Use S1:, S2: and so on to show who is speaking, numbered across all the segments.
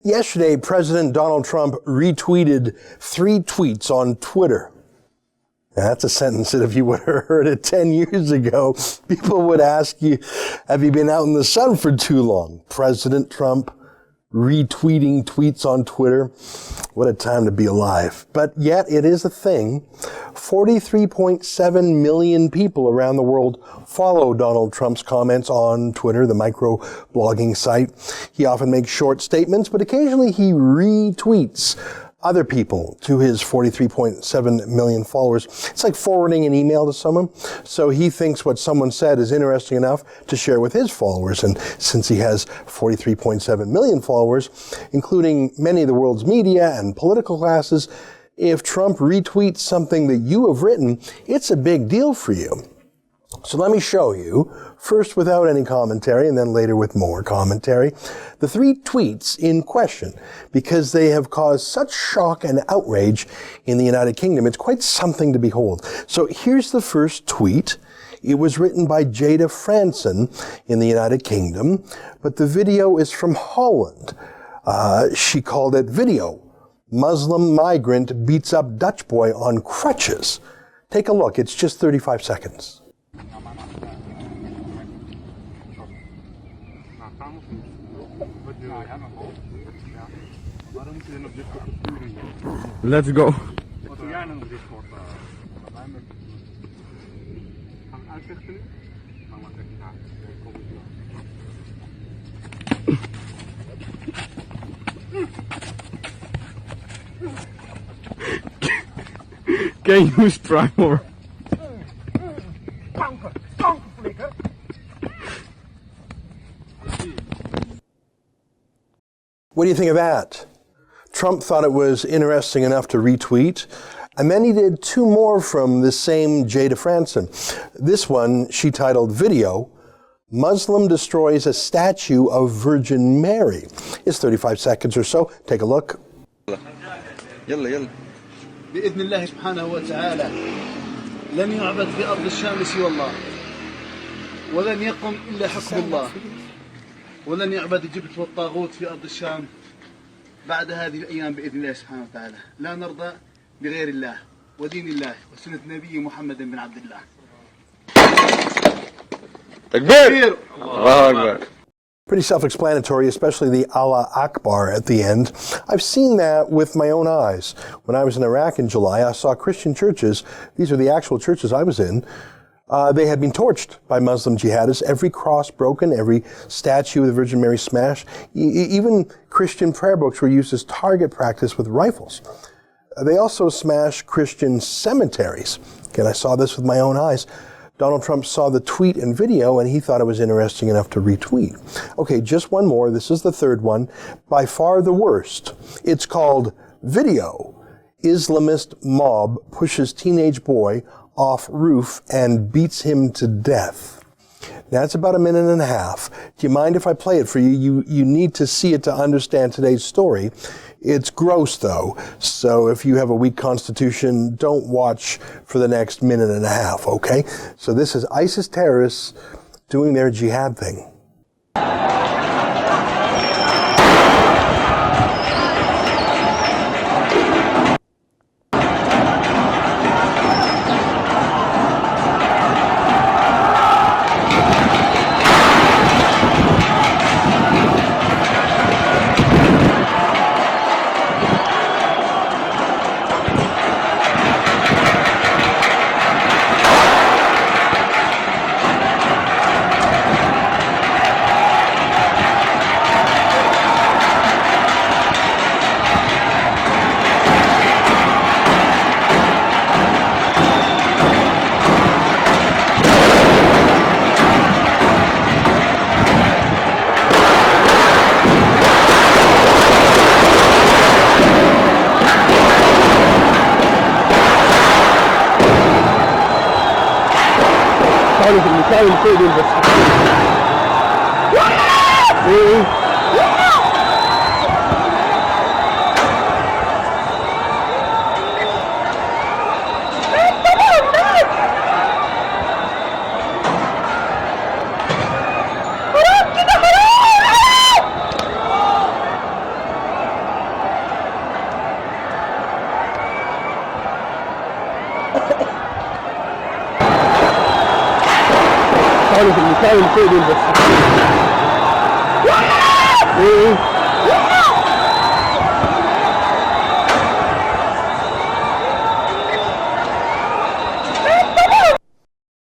S1: Yesterday, President Donald Trump retweeted 3 tweets on Twitter. Now, that's a sentence that if you would have heard it 10 years ago, people would ask you, have you been out in the sun for too long? President Trump retweeting tweets on Twitter. What a time to be alive. But yet it is a thing. 43.7 million people around the world follow Donald Trump's comments on Twitter, the micro-blogging site. He often makes short statements, but occasionally he retweets other people to his 43.7 million followers. It's like forwarding an email to someone. So he thinks what someone said is interesting enough to share with his followers. And since he has 43.7 million followers, including many of the world's media and political classes, if Trump retweets something that you have written, it's a big deal for you. So let me show you, first without any commentary and then later with more commentary, the 3 tweets in question, because they have caused such shock and outrage in the United Kingdom. It's quite something to behold. So here's the first tweet. It was written by Jada Franson in the United Kingdom, but the video is from Holland. She called it Video. Muslim migrant beats up Dutch boy on crutches. Take a look. It's just 35 seconds.
S2: Let's go. Can you use primer?
S1: What do you think of that? Trump thought it was interesting enough to retweet, and then he did 2 more from the same Jada Franson. This one she titled Video, Muslim destroys a statue of Virgin Mary. It's 35 seconds or so. Take a look.
S3: بإذن الله سبحانه وتعالى لن يعبد في أرض الشام سوى الله ولن يقم إلا حكم الله ولن يعبد الجبت والطاغوت في أرض الشام بعد هذه الأيام بإذن الله سبحانه وتعالى. لا نرضى بغير الله ودين الله وسنة نبي محمد بن عبد الله.
S2: Takbir! Allahu Akbar.
S1: Pretty self-explanatory, especially the Allah Akbar at the end. I've seen that with my own eyes. When I was in Iraq in July, I saw Christian churches. These are the actual churches I was in. They had been torched by Muslim jihadists, every cross broken, every statue of the Virgin Mary smashed. Even Christian prayer books were used as target practice with rifles. They also smashed Christian cemeteries. Again, I saw this with my own eyes. Donald Trump saw the tweet and video, and he thought it was interesting enough to retweet. Okay, just one more. This is the third one. By far the worst. It's called Video. Islamist mob pushes teenage boy off roof and beats him to death. Now, it's about 1.5 minutes. Do you mind if I play it for you? You need to see it to understand today's story. It's gross, though, so if you have a weak constitution, don't watch for the next 1.5 minutes, okay? So this is ISIS terrorists doing their jihad thing.
S2: المكان اللي فوق دول بس.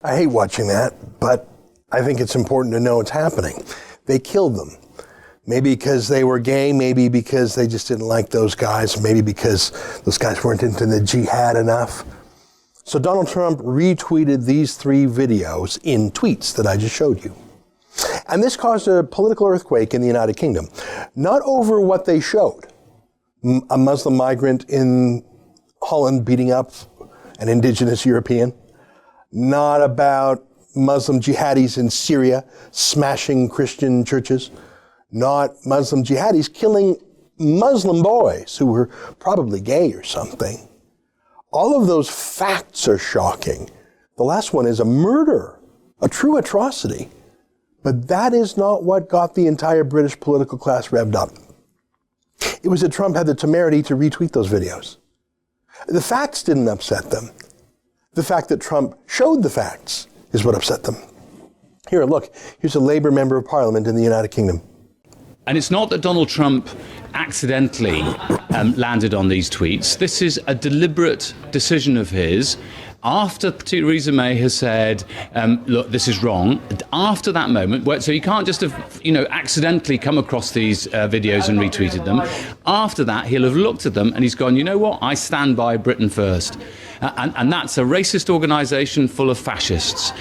S1: I hate watching that, but I think it's important to know it's happening. They killed them. Maybe because they were gay, maybe because they just didn't like those guys, maybe because those guys weren't into the jihad enough. So Donald Trump retweeted these 3 videos in tweets that I just showed you. And this caused a political earthquake in the United Kingdom. Not over what they showed, a Muslim migrant in Holland beating up an indigenous European, not about Muslim jihadis in Syria smashing Christian churches, not Muslim jihadis killing Muslim boys who were probably gay or something. All of those facts are shocking. The last one is a murder, a true atrocity. But that is not what got the entire British political class revved up. It was that Trump had the temerity to retweet those videos. The facts didn't upset them. The fact that Trump showed the facts is what upset them. Here, look, here's a Labour member of Parliament in the United Kingdom.
S4: And it's not that Donald Trump accidentally landed on these tweets. This is a deliberate decision of his. After Theresa May has said, look, this is wrong, after that moment, so you can't just have, accidentally come across these videos and retweeted them. After that, he'll have looked at them and he's gone, you know what, I stand by Britain first. And that's a racist organisation full of fascists.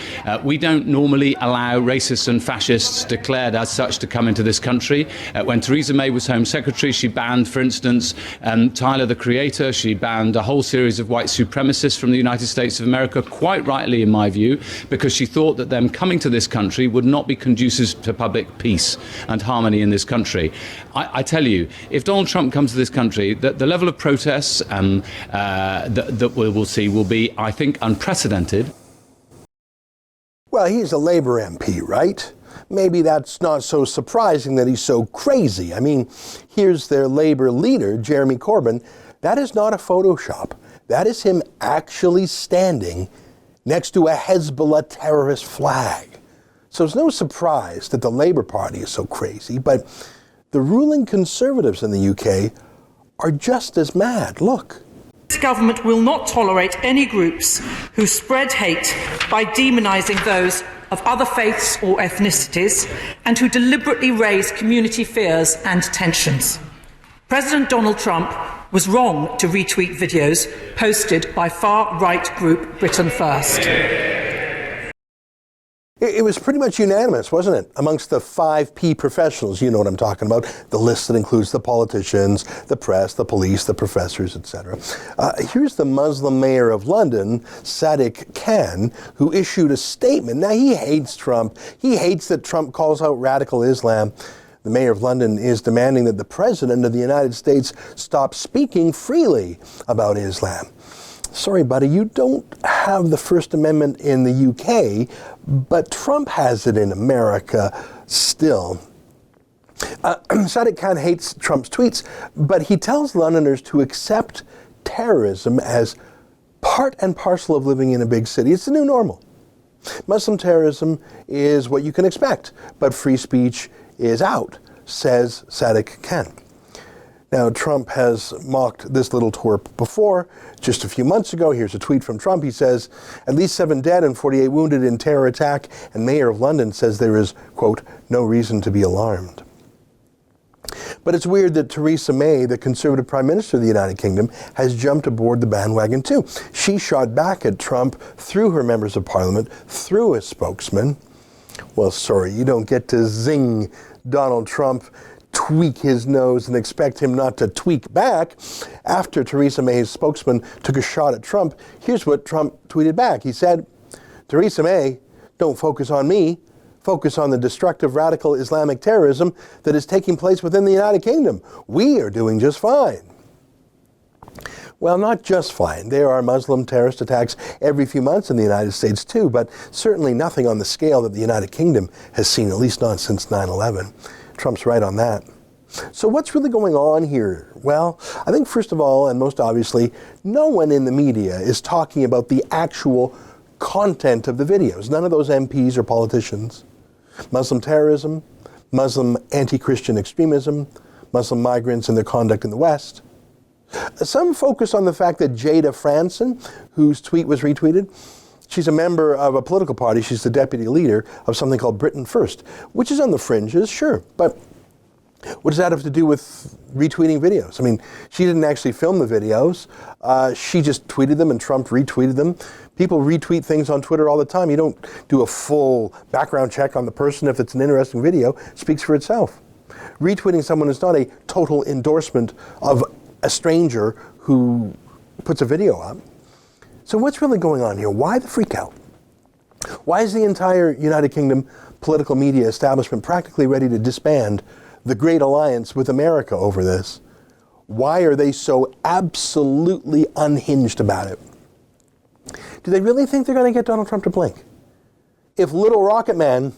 S4: We don't normally allow racists and fascists declared as such to come into this country. When Theresa May was Home Secretary, she banned, for instance, Tyler the Creator. She banned a whole series of white supremacists from the United States of America, quite rightly in my view, because she thought that them coming to this country would not be conducive to public peace and harmony in this country. I tell you, if Donald Trump comes to this country, the level of protests that we'll see will be, I think, unprecedented.
S1: Well, he's a Labour MP, right? Maybe that's not so surprising that he's so crazy. I mean, here's their Labour leader, Jeremy Corbyn. That is not a Photoshop. That is him actually standing next to a Hezbollah terrorist flag. So it's no surprise that the Labour Party is so crazy, but the ruling Conservatives in the UK are just as mad. Look.
S5: This government will not tolerate any groups who spread hate by demonising those of other faiths or ethnicities and who deliberately raise community fears and tensions. President Donald Trump was wrong to retweet videos posted by far-right group Britain First.
S1: It was pretty much unanimous, wasn't it? Amongst the 5P professionals, you know what I'm talking about, the list that includes the politicians, the press, the police, the professors, etc. Here's the Muslim mayor of London, Sadiq Khan, who issued a statement. Now, he hates Trump. He hates that Trump calls out radical Islam. The mayor of London is demanding that the president of the United States stop speaking freely about Islam. Sorry, buddy, you don't have the First Amendment in the UK, but Trump has it in America still. Sadiq Khan hates Trump's tweets, but he tells Londoners to accept terrorism as part and parcel of living in a big city. It's the new normal. Muslim terrorism is what you can expect, but free speech is out, says Sadiq Khan. Now, Trump has mocked this little twerp before. Just a few months ago, here's a tweet from Trump. He says, at least 7 dead and 48 wounded in terror attack, and Mayor of London says there is, quote, no reason to be alarmed. But it's weird that Theresa May, the Conservative Prime Minister of the United Kingdom, has jumped aboard the bandwagon too. She shot back at Trump through her members of Parliament, through a spokesman. Well, sorry, you don't get to zing Donald Trump, tweak his nose and expect him not to tweak back. After Theresa May's spokesman took a shot at Trump, here's what Trump tweeted back. He said, Theresa May, don't focus on me. Focus on the destructive radical Islamic terrorism that is taking place within the United Kingdom. We are doing just fine. Well, not just fine. There are Muslim terrorist attacks every few months in the United States too, but certainly nothing on the scale that the United Kingdom has seen, at least not since 9/11. Trump's right on that. So what's really going on here? Well, I think first of all, and most obviously, no one in the media is talking about the actual content of the videos. None of those MPs are politicians. Muslim terrorism, Muslim anti-Christian extremism, Muslim migrants and their conduct in the West. Some focus on the fact that Jada Franson, whose tweet was retweeted, she's a member of a political party. She's the deputy leader of something called Britain First, which is on the fringes, sure. But what does that have to do with retweeting videos? I mean, she didn't actually film the videos. She just tweeted them and Trump retweeted them. People retweet things on Twitter all the time. You don't do a full background check on the person. If it's an interesting video, it speaks for itself. Retweeting someone is not a total endorsement of a stranger who puts a video up. So what's really going on here? Why the freak out? Why is the entire United Kingdom political media establishment practically ready to disband the great alliance with America over this? Why are they so absolutely unhinged about it? Do they really think they're going to get Donald Trump to blink? If little rocket man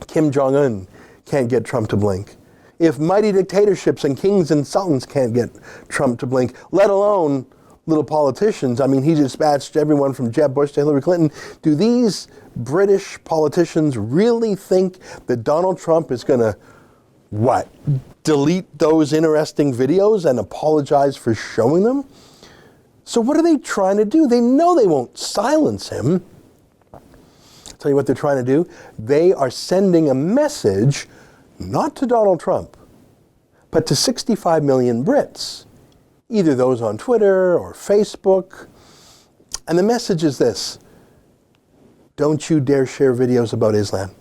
S1: Kim Jong-un can't get Trump to blink, if mighty dictatorships and kings and sultans can't get Trump to blink, let alone little politicians. I mean, he dispatched everyone from Jeb Bush to Hillary Clinton. Do these British politicians really think that Donald Trump is going to, what, delete those interesting videos and apologize for showing them? So what are they trying to do? They know they won't silence him. I'll tell you what they're trying to do. They are sending a message, not to Donald Trump, but to 65 million Brits, either those on Twitter or Facebook. And the message is this: don't you dare share videos about Islam.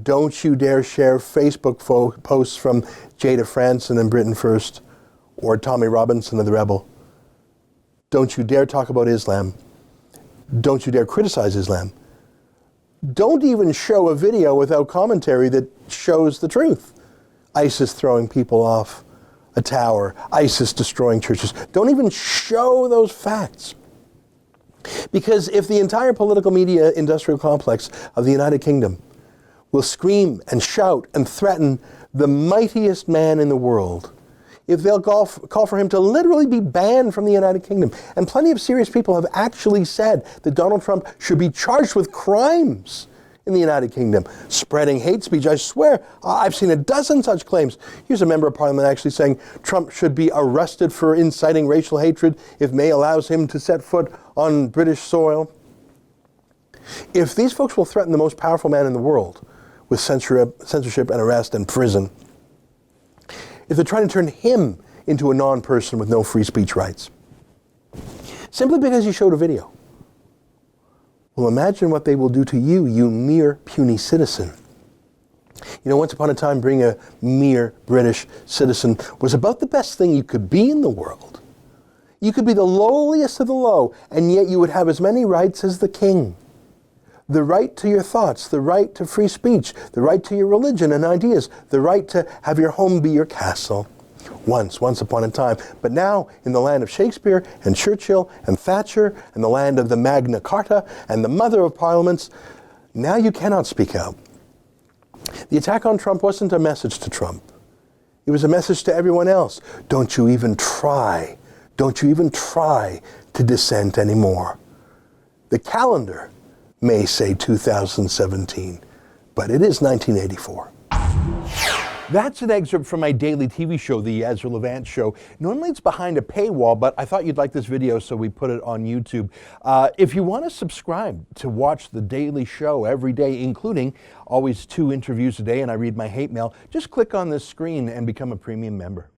S1: Don't you dare share Facebook posts from Jada Franson and Britain First or Tommy Robinson of the Rebel. Don't you dare talk about Islam. Don't you dare criticize Islam. Don't even show a video without commentary that shows the truth. ISIS throwing people off a tower, ISIS destroying churches. Don't even show those facts. Because if the entire political media industrial complex of the United Kingdom will scream and shout and threaten the mightiest man in the world, if they'll call for him to literally be banned from the United Kingdom, and plenty of serious people have actually said that Donald Trump should be charged with crimes in the United Kingdom, spreading hate speech. I swear, I've seen a dozen such claims. Here's a member of parliament actually saying Trump should be arrested for inciting racial hatred if May allows him to set foot on British soil. If these folks will threaten the most powerful man in the world with censorship and arrest and prison, if they're trying to turn him into a non-person with no free speech rights, simply because you showed a video, well, imagine what they will do to you, you mere puny citizen. You know, once upon a time, being a mere British citizen was about the best thing you could be in the world. You could be the lowliest of the low, and yet you would have as many rights as the king. The right to your thoughts, the right to free speech, the right to your religion and ideas, the right to have your home be your castle. Once upon a time. But now, in the land of Shakespeare and Churchill and Thatcher, and the land of the Magna Carta and the mother of parliaments, now you cannot speak out. The attack on Trump wasn't a message to Trump. It was a message to everyone else. Don't you even try. Don't you even try to dissent anymore. The calendar may say 2017, but it is 1984. That's an excerpt from my daily TV show, The Ezra Levant Show. Normally it's behind a paywall, but I thought you'd like this video, so we put it on YouTube. If you want to subscribe to watch the daily show every day, including always 2 interviews a day, and I read my hate mail, just click on this screen and become a premium member.